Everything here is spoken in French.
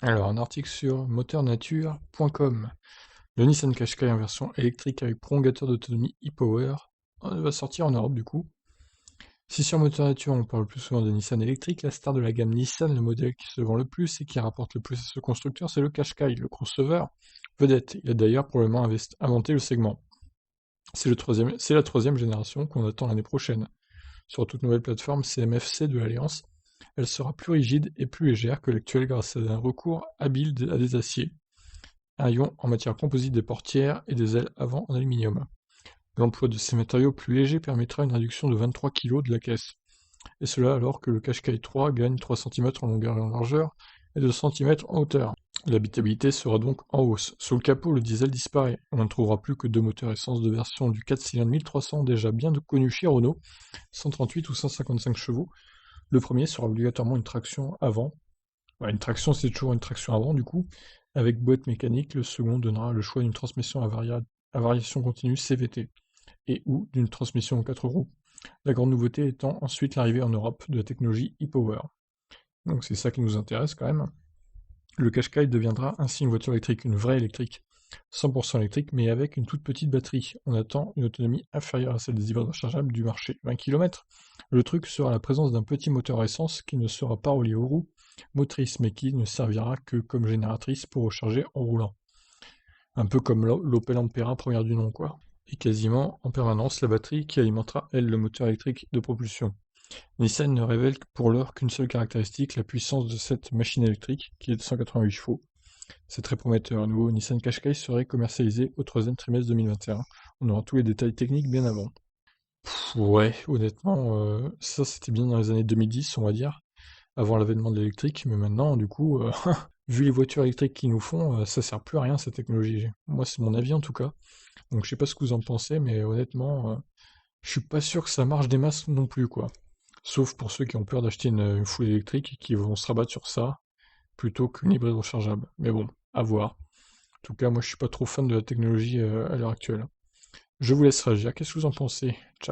Alors, un article sur moteurnature.com. Le Nissan Qashqai en version électrique avec prolongateur d'autonomie e-Power va sortir en Europe du coup. Si sur Moteur Nature on parle plus souvent de Nissan électrique, la star de la gamme Nissan, le modèle qui se vend le plus et qui rapporte le plus à ce constructeur, c'est le Qashqai, le crossover vedette. Il a d'ailleurs probablement inventé le segment. C'est la troisième génération qu'on attend l'année prochaine. Sur toute nouvelle plateforme CMF-C de l'Alliance, elle sera plus rigide et plus légère que l'actuelle grâce à un recours habile à des aciers, un ion en matière composite des portières et des ailes avant en aluminium. L'emploi de ces matériaux plus légers permettra une réduction de 23 kg de la caisse, et cela alors que le Qashqai 3 gagne 3 cm en longueur et en largeur et 2 cm en hauteur. L'habitabilité sera donc en hausse. Sous le capot, le diesel disparaît. On ne trouvera plus que deux moteurs essence de version du 4 cylindres 1300 déjà bien connu chez Renault, 138 ou 155 chevaux. Le premier sera obligatoirement une traction avant. Une traction, c'est toujours une traction avant du coup, avec boîte mécanique. Le second donnera le choix d'une transmission à variation continue CVT et ou d'une transmission aux 4 roues. La grande nouveauté étant ensuite l'arrivée en Europe de la technologie e-Power. Donc c'est ça qui nous intéresse quand même. Le Qashqai deviendra ainsi une voiture électrique, une vraie électrique, 100% électrique, mais avec une toute petite batterie. On attend une autonomie inférieure à celle des hybrides rechargeables du marché, 20 km. Le truc sera la présence d'un petit moteur à essence qui ne sera pas relié aux roues motrices, mais qui ne servira que comme génératrice pour recharger en roulant. Un peu comme l'Opel Ampera première du nom, quoi. Et quasiment en permanence la batterie qui alimentera, elle, le moteur électrique de propulsion. Nissan ne révèle pour l'heure qu'une seule caractéristique, la puissance de cette machine électrique, qui est de 188 chevaux. C'est très prometteur. Un nouveau Nissan Qashqai serait commercialisé au troisième trimestre 2021. On aura tous les détails techniques bien avant. Ouais, honnêtement, ça c'était bien dans les années 2010, on va dire, avant l'avènement de l'électrique, mais maintenant, du coup, vu les voitures électriques qu'ils nous font, ça sert plus à rien cette technologie. Moi, c'est mon avis en tout cas. Donc je sais pas ce que vous en pensez, mais honnêtement, je suis pas sûr que ça marche des masses non plus, quoi. Sauf pour ceux qui ont peur d'acheter une foule électrique et qui vont se rabattre sur ça, plutôt qu'une hybride rechargeable. Mais bon, à voir. En tout cas, moi je suis pas trop fan de la technologie à l'heure actuelle. Je vous laisse réagir, qu'est-ce que vous en pensez? Ciao.